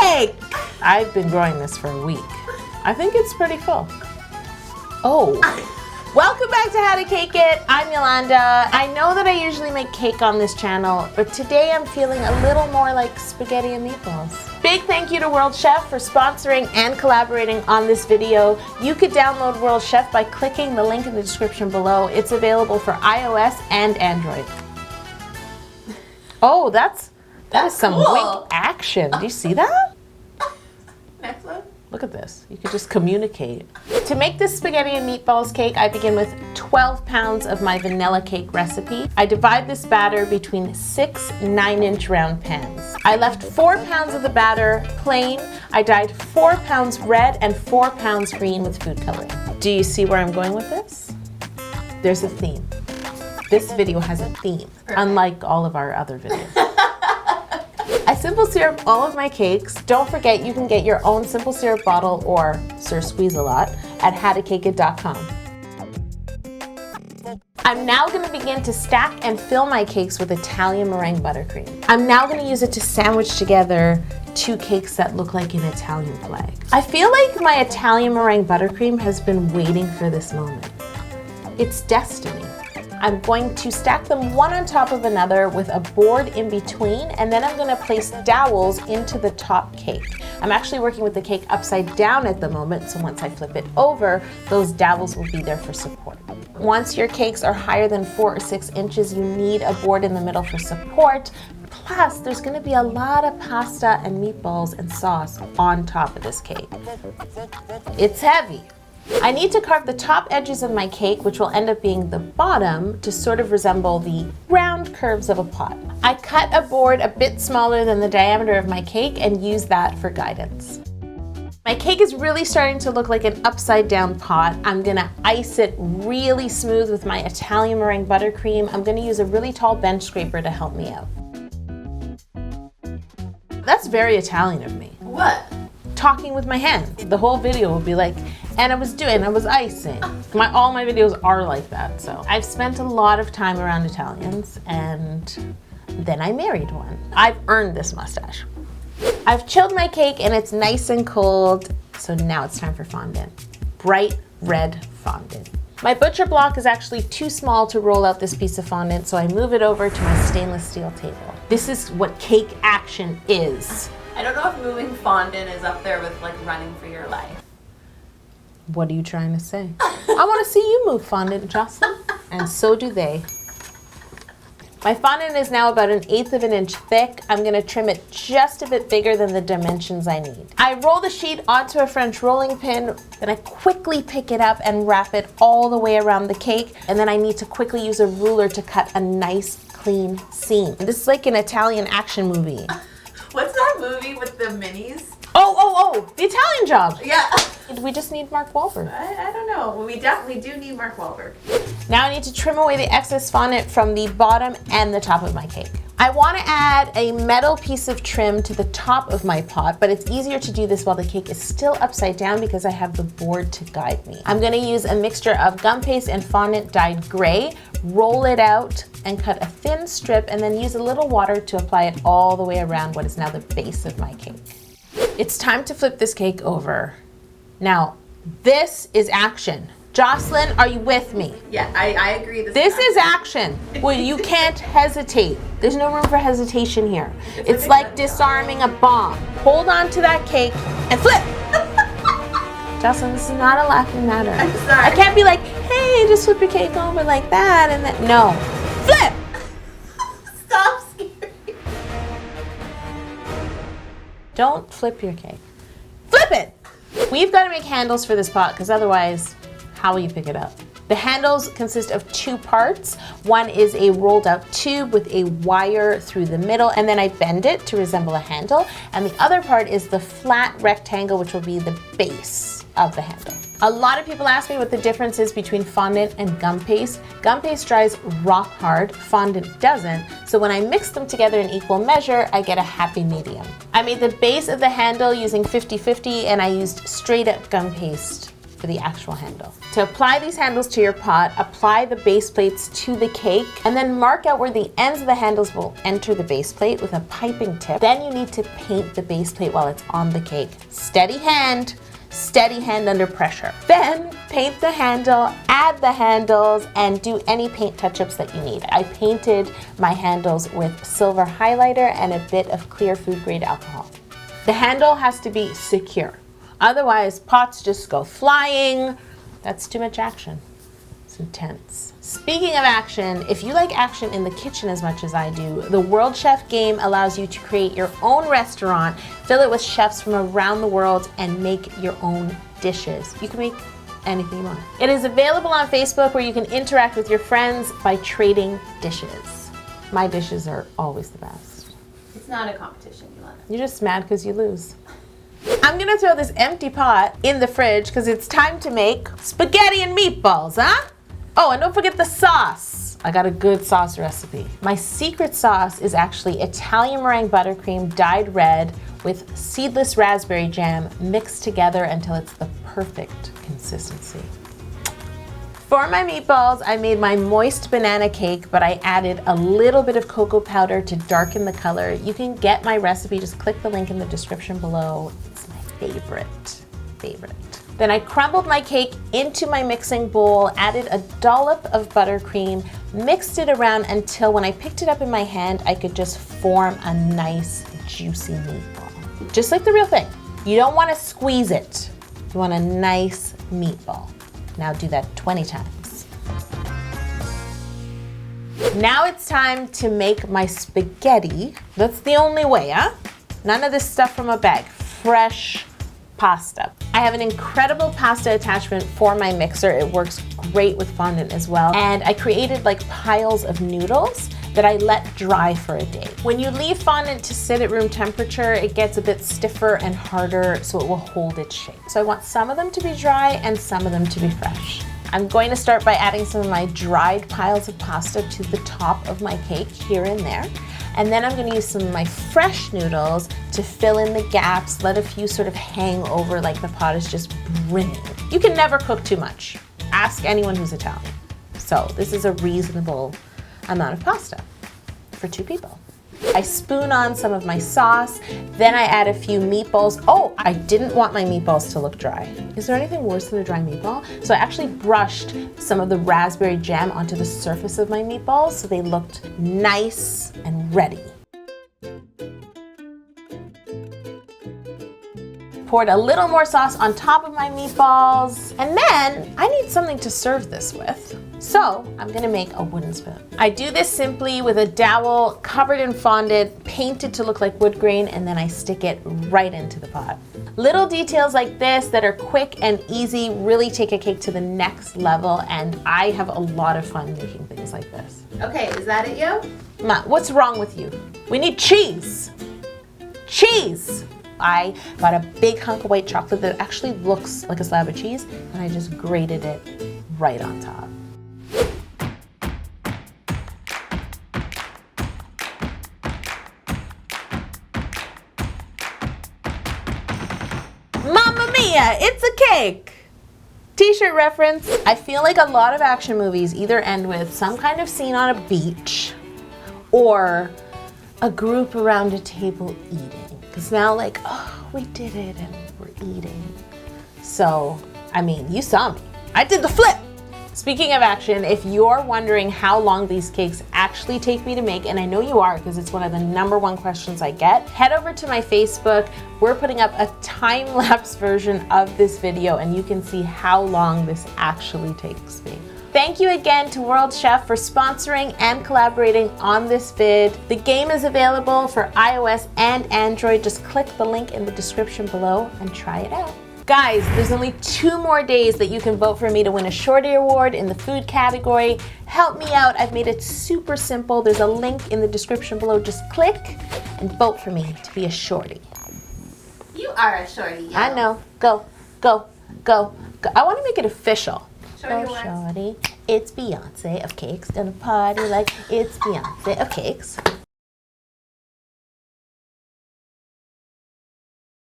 cake! I've been growing this for a week. I think it's pretty full. Oh. Welcome back to How to Cake It. I'm Yolanda. I know that I usually make cake on this channel, but today I'm feeling a little more like spaghetti and meatballs. Big thank you to World Chef for sponsoring and collaborating on this video. You could download World Chef by clicking the link in the description below. It's available for iOS and Android. Oh, that is some cool. wink action. Do you see that? Next one. Look at this. You could just communicate. To make this spaghetti and meatballs cake, I begin with 12 pounds of my vanilla cake recipe. I divide this batter between 6 9-inch round pans. I left 4 pounds of the batter plain. I dyed 4 pounds red and 4 pounds green with food coloring. Do you see where I'm going with this? There's a theme. This video has a theme, unlike all of our other videos. I simple syrup all of my cakes. Don't forget you can get your own simple syrup bottle or Sir Squeeze-A-Lot at howtocakeit.com. I'm now going to begin to stack and fill my cakes with Italian meringue buttercream. I'm now going to use it to sandwich together 2 cakes that look like an Italian flag. I feel like my Italian meringue buttercream has been waiting for this moment. It's destiny. I'm going to stack them one on top of another with a board in between, and then I'm going to place dowels into the top cake. I'm actually working with the cake upside down at the moment, so once I flip it over, those dowels will be there for support. Once your cakes are higher than 4 or 6 inches, you need a board in the middle for support. Plus, there's going to be a lot of pasta and meatballs and sauce on top of this cake. It's heavy. I need to carve the top edges of my cake, which will end up being the bottom, to sort of resemble the round curves of a pot. I cut a board a bit smaller than the diameter of my cake and use that for guidance. My cake is really starting to look like an upside down pot. I'm gonna ice it really smooth with my Italian meringue buttercream. I'm gonna use a really tall bench scraper to help me out. That's very Italian of me. What? Talking with my hands. The whole video will be like, and I was icing. All my videos are like that, so. I've spent a lot of time around Italians, and then I married one. I've earned this mustache. I've chilled my cake and it's nice and cold, so now it's time for fondant. Bright red fondant. My butcher block is actually too small to roll out this piece of fondant, so I move it over to my stainless steel table. This is what cake action is. I don't know if moving fondant is up there with like running for your life. What are you trying to say? I want to see you move fondant, Jocelyn. And so do they. My fondant is now about 1/8 of an inch thick. I'm going to trim it just a bit bigger than the dimensions I need. I roll the sheet onto a French rolling pin, then I quickly pick it up and wrap it all the way around the cake, and then I need to quickly use a ruler to cut a nice clean seam. This is like an Italian action movie. What's that movie with the minis? Oh, the Italian Job. Yeah. We just need Mark Wahlberg. I don't know. Well, we definitely do need Mark Wahlberg. Now I need to trim away the excess fondant from the bottom and the top of my cake. I want to add a metal piece of trim to the top of my pot, but it's easier to do this while the cake is still upside down because I have the board to guide me. I'm going to use a mixture of gum paste and fondant dyed gray, roll it out and cut a thin strip, and then use a little water to apply it all the way around what is now the base of my cake. It's time to flip this cake over. Now, this is action. Jocelyn, are you with me? Yeah, I agree. This is action. Well, you can't hesitate. There's no room for hesitation here. It's like disarming a bomb. Hold on to that cake and flip. Jocelyn, this is not a laughing matter. I'm sorry. I can't be like, hey, just flip your cake over like that and then, no. Flip! Stop scaring. Don't flip your cake. Flip it! We've got to make handles for this pot because otherwise, how will you pick it up? The handles consist of 2 parts. One is a rolled out tube with a wire through the middle, and then I bend it to resemble a handle. And the other part is the flat rectangle, which will be the base of the handle. A lot of people ask me what the difference is between fondant and gum paste. Gum paste dries rock hard, fondant doesn't, so when I mix them together in equal measure, I get a happy medium. I made the base of the handle using 50-50, and I used straight up gum paste for the actual handle. To apply these handles to your pot, apply the base plates to the cake and then mark out where the ends of the handles will enter the base plate with a piping tip. Then you need to paint the base plate while it's on the cake. Steady hand under pressure. Then paint the handle, add the handles, and do any paint touch-ups that you need. I painted my handles with silver highlighter and a bit of clear food grade alcohol. The handle has to be secure. Otherwise, pots just go flying. That's too much action. It's intense. Speaking of action, if you like action in the kitchen as much as I do, the World Chef game allows you to create your own restaurant, fill it with chefs from around the world, and make your own dishes. You can make anything you want. It is available on Facebook where you can interact with your friends by trading dishes. My dishes are always the best. It's not a competition, Yolanda. You're just mad because you lose. I'm gonna throw this empty pot in the fridge because it's time to make spaghetti and meatballs, huh? Oh, and don't forget the sauce. I got a good sauce recipe. My secret sauce is actually Italian meringue buttercream dyed red with seedless raspberry jam mixed together until it's the perfect consistency. For my meatballs, I made my moist banana cake, but I added a little bit of cocoa powder to darken the color. You can get my recipe, just click the link in the description below. It's my favorite. Then I crumbled my cake into my mixing bowl, added a dollop of buttercream, mixed it around until when I picked it up in my hand, I could just form a nice, juicy meatball. Just like the real thing. You don't want to squeeze it. You want a nice meatball. Now do that 20 times. Now it's time to make my spaghetti. That's the only way, huh? None of this stuff from a bag. Fresh pasta. I have an incredible pasta attachment for my mixer. It works great with fondant as well. And I created like piles of noodles that I let dry for a day. When you leave fondant to sit at room temperature, it gets a bit stiffer and harder, so it will hold its shape. So I want some of them to be dry and some of them to be fresh. I'm going to start by adding some of my dried piles of pasta to the top of my cake here and there. And then I'm gonna use some of my fresh noodles to fill in the gaps, let a few sort of hang over like the pot is just brimming. You can never cook too much. Ask anyone who's Italian. So this is a reasonable amount of pasta for 2 people. I spoon on some of my sauce, then I add a few meatballs. Oh, I didn't want my meatballs to look dry. Is there anything worse than a dry meatball? So I actually brushed some of the raspberry jam onto the surface of my meatballs so they looked nice and ready. Poured a little more sauce on top of my meatballs, and then I need something to serve this with. So I'm gonna make a wooden spoon. I do this simply with a dowel covered in fondant, painted to look like wood grain, and then I stick it right into the pot. Little details like this that are quick and easy really take a cake to the next level, and I have a lot of fun making things like this. Okay, is that it, Yo? Ma, what's wrong with you? We need cheese. Cheese! I got a big hunk of white chocolate that actually looks like a slab of cheese, and I just grated it right on top. Mamma mia, it's a cake! T-shirt reference. I feel like a lot of action movies either end with some kind of scene on a beach or a group around a table eating. Because now like, oh, we did it and we're eating. So, I mean, you saw me. I did the flip. Speaking of action, if you're wondering how long these cakes actually take me to make, and I know you are because it's one of the #1 questions I get, head over to my Facebook. We're putting up a time-lapse version of this video and you can see how long this actually takes me. Thank you again to World Chef for sponsoring and collaborating on this vid. The game is available for iOS and Android. Just click the link in the description below and try it out. Guys, there's only 2 more days that you can vote for me to win a Shorty Award in the food category. Help me out. I've made it super simple. There's a link in the description below. Just click and vote for me to be a Shorty. You are a Shorty, Yo. I know. Go, go, go, go. I want to make it official. Shorty Oh, Shorty, it's Beyonce of cakes. Gonna party like it's Beyonce of cakes.